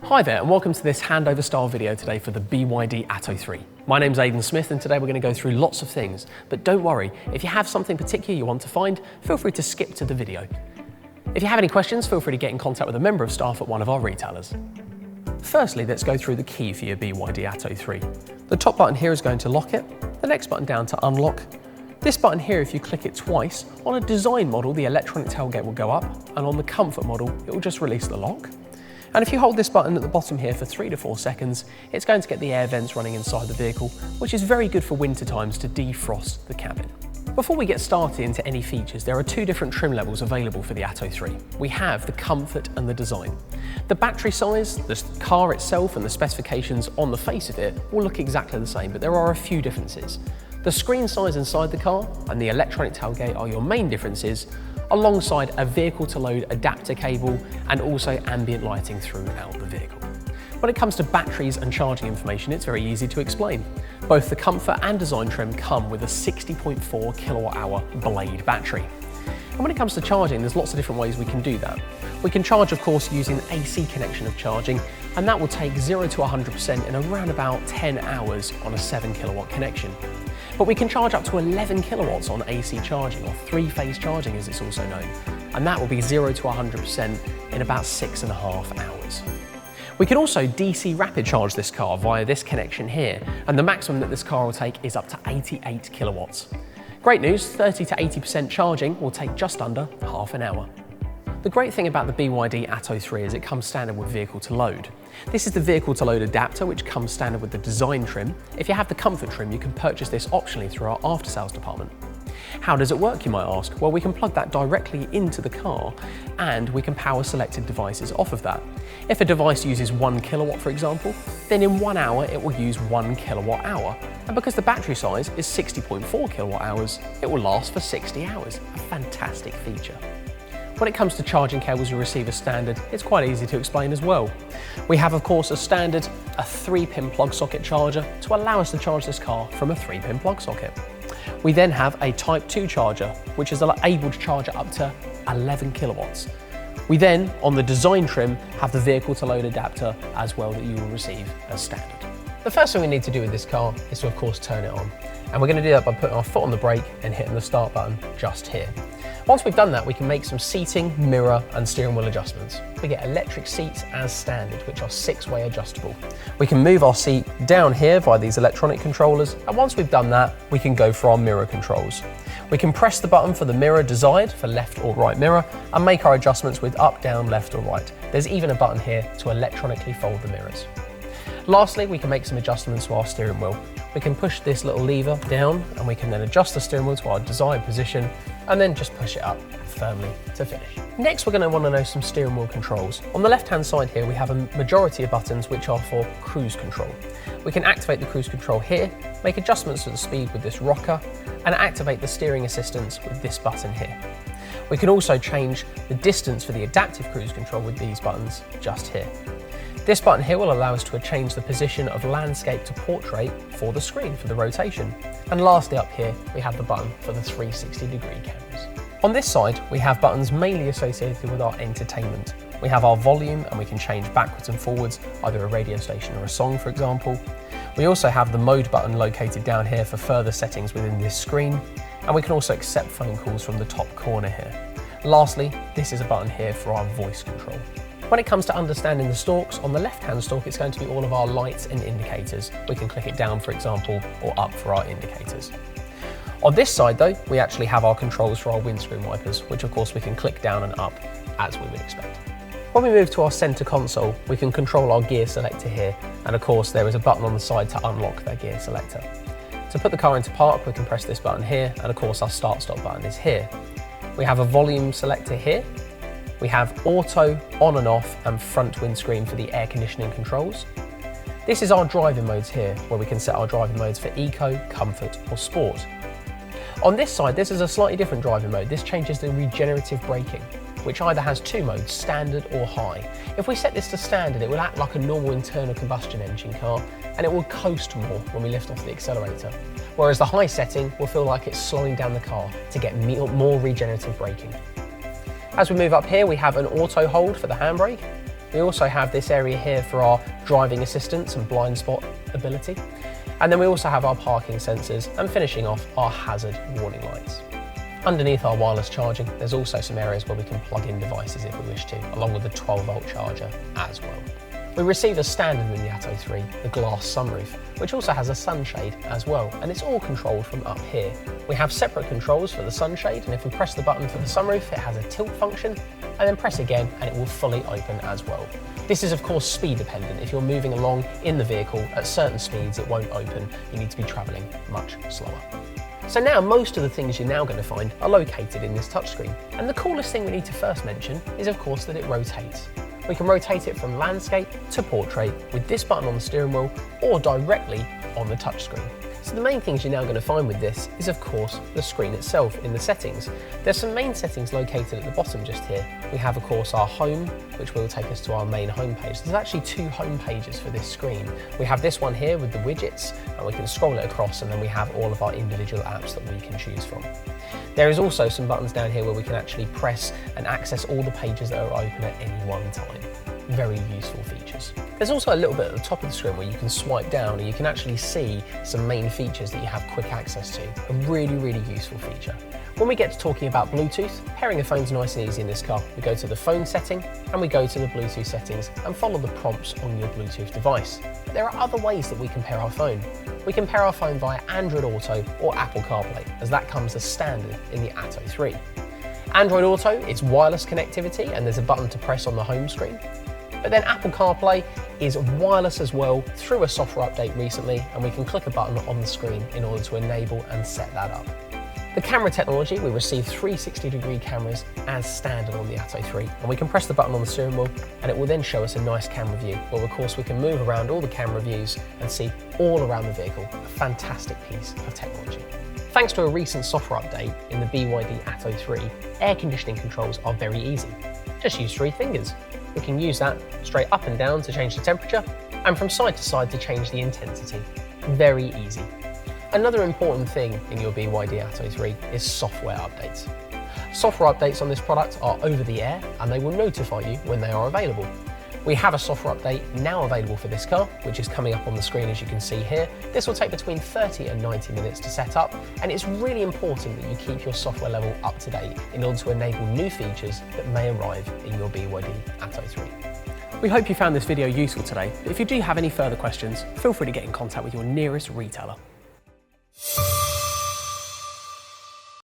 Hi there and welcome to this handover style video today for the BYD ATTO 3. My name's Aidan Smith and today we're going to go through lots of things, but don't worry, if you have something particular you want to find, feel free to skip to the video. If you have any questions, feel free to get in contact with a member of staff at one of our retailers. Firstly, let's go through the key for your BYD ATTO 3. The top button here is going to lock it, the next button down to unlock. This button here, if you click it twice, on a design model the electronic tailgate will go up, and on the comfort model it will just release the lock. And if you hold this button at the bottom here for 3 to 4 seconds, it's going to get the air vents running inside the vehicle, which is very good for winter times to defrost the cabin. Before we get started into any features, there are 2 different trim levels available for the ATTO 3. We have the comfort and the design. The battery size, the car itself and the specifications on the face of it will look exactly the same, but there are a few differences. The screen size inside the car and the electronic tailgate are your main differences, alongside a vehicle to load adapter cable and also ambient lighting throughout the vehicle. When it comes to batteries and charging information, it's very easy to explain. Both the comfort and design trim come with a 60.4 kilowatt hour Blade battery. And when it comes to charging, there's lots of different ways we can do that. We can charge, of course, using an AC connection of charging, and that will take 0 to 100% in around about 10 hours on a 7 kilowatt connection. But we can charge up to 11 kilowatts on AC charging, or 3-phase charging as it's also known, and that will be 0 to 100% in about 6.5 hours. We can also DC rapid charge this car via this connection here, and the maximum that this car will take is up to 88 kilowatts. Great news, 30 to 80% charging will take just under half an hour. The great thing about the BYD ATTO 3 is it comes standard with vehicle to load. This is the vehicle to load adapter, which comes standard with the design trim. If you have the comfort trim, you can purchase this optionally through our after sales department. How does it work, you might ask? Well, we can plug that directly into the car and we can power selected devices off of that. If a device uses 1 kilowatt, for example, then in 1 hour it will use 1 kilowatt hour. And because the battery size is 60.4 kilowatt hours, it will last for 60 hours. A fantastic feature. When it comes to charging cables you receive as standard, it's quite easy to explain as well. We have, of course, as standard, a 3-pin plug socket charger to allow us to charge this car from a 3-pin plug socket. We then have a Type 2 charger, which is able to charge up to 11 kilowatts. We then, on the design trim, have the vehicle to load adapter as well that you will receive as standard. The first thing we need to do with this car is to, of course, turn it on. And we're going to do that by putting our foot on the brake and hitting the start button just here. Once we've done that, we can make some seating, mirror and steering wheel adjustments. We get electric seats as standard, which are 6-way adjustable. We can move our seat down here via these electronic controllers, and once we've done that, we can go for our mirror controls. We can press the button for the mirror desired, for left or right mirror, and make our adjustments with up, down, left or right. There's even a button here to electronically fold the mirrors. Lastly, we can make some adjustments to our steering wheel. We can push this little lever down and we can then adjust the steering wheel to our desired position and then just push it up firmly to finish. Next, we're going to want to know some steering wheel controls. On the left-hand side here, we have a majority of buttons which are for cruise control. We can activate the cruise control here, make adjustments to the speed with this rocker, and activate the steering assistance with this button here. We can also change the distance for the adaptive cruise control with these buttons just here. This button here will allow us to change the position of landscape to portrait for the screen, for the rotation. And lastly up here, we have the button for the 360-degree cameras. On this side, we have buttons mainly associated with our entertainment. We have our volume and we can change backwards and forwards, either a radio station or a song, for example. We also have the mode button located down here for further settings within this screen. And we can also accept phone calls from the top corner here. Lastly, this is a button here for our voice control. When it comes to understanding the stalks, on the left-hand stalk it's going to be all of our lights and indicators. We can click it down, for example, or up for our indicators. On this side though, we actually have our controls for our windscreen wipers, which of course we can click down and up as we would expect. When we move to our center console, we can control our gear selector here, and of course there is a button on the side to unlock that gear selector. To put the car into park, we can press this button here, and of course our start-stop button is here. We have a volume selector here. We have auto, on and off, and front windscreen for the air conditioning controls. This is our driving modes here, where we can set our driving modes for eco, comfort, or sport. On this side, this is a slightly different driving mode. This changes the regenerative braking, which either has 2 modes, standard or high. If we set this to standard, it will act like a normal internal combustion engine car, and it will coast more when we lift off the accelerator. Whereas the high setting will feel like it's slowing down the car to get more regenerative braking. As we move up here, we have an auto hold for the handbrake. We also have this area here for our driving assistance and blind spot ability. And then we also have our parking sensors and finishing off our hazard warning lights. Underneath our wireless charging, there's also some areas where we can plug in devices if we wish to, along with the 12-volt charger as well. We receive as standard in the Atto 3 the glass sunroof, which also has a sunshade as well, and it's all controlled from up here. We have separate controls for the sunshade, and if we press the button for the sunroof, it has a tilt function, and then press again and it will fully open as well. This is of course speed dependent. If you're moving along in the vehicle at certain speeds, it won't open. You need to be travelling much slower. So now most of the things you're now going to find are located in this touchscreen. And the coolest thing we need to first mention is of course that it rotates. We can rotate it from landscape to portrait with this button on the steering wheel or directly on the touchscreen. So the main things you're now going to find with this is of course the screen itself in the settings. There's some main settings located at the bottom just here. We have of course our home, which will take us to our main home page. There's actually two home pages for this screen. We have this one here with the widgets, and we can scroll it across, and then we have all of our individual apps that we can choose from. There is also some buttons down here where we can actually press and access all the pages that are open at any one time. Very useful features. There's also a little bit at the top of the screen where you can swipe down and you can actually see some main features that you have quick access to. A really useful feature. When we get to talking about Bluetooth, pairing the phone's nice and easy in this car. We go to the phone setting and we go to the Bluetooth settings and follow the prompts on your Bluetooth device. But there are other ways that we can pair our phone. We can pair our phone via Android Auto or Apple CarPlay, as that comes as standard in the Atto 3. Android Auto, it's wireless connectivity and there's a button to press on the home screen. But then Apple CarPlay is wireless as well through a software update recently, and we can click a button on the screen in order to enable and set that up. The camera technology, we receive 360-degree cameras as standard on the Atto 3, and we can press the button on the steering wheel and it will then show us a nice camera view, where of course we can move around all the camera views and see all around the vehicle. A fantastic piece of technology. Thanks to a recent software update in the BYD ATTO 3, air conditioning controls are very easy. Just use 3 fingers. We can use that straight up and down to change the temperature, and from side to side to change the intensity. Very easy. Another important thing in your BYD ATTO 3 is software updates. Software updates on this product are over the air and they will notify you when they are available. We have a software update now available for this car, which is coming up on the screen as you can see here. This will take between 30 and 90 minutes to set up, and it's really important that you keep your software level up to date in order to enable new features that may arrive in your BYD ATTO 3. We hope you found this video useful today, but if you do have any further questions, feel free to get in contact with your nearest retailer.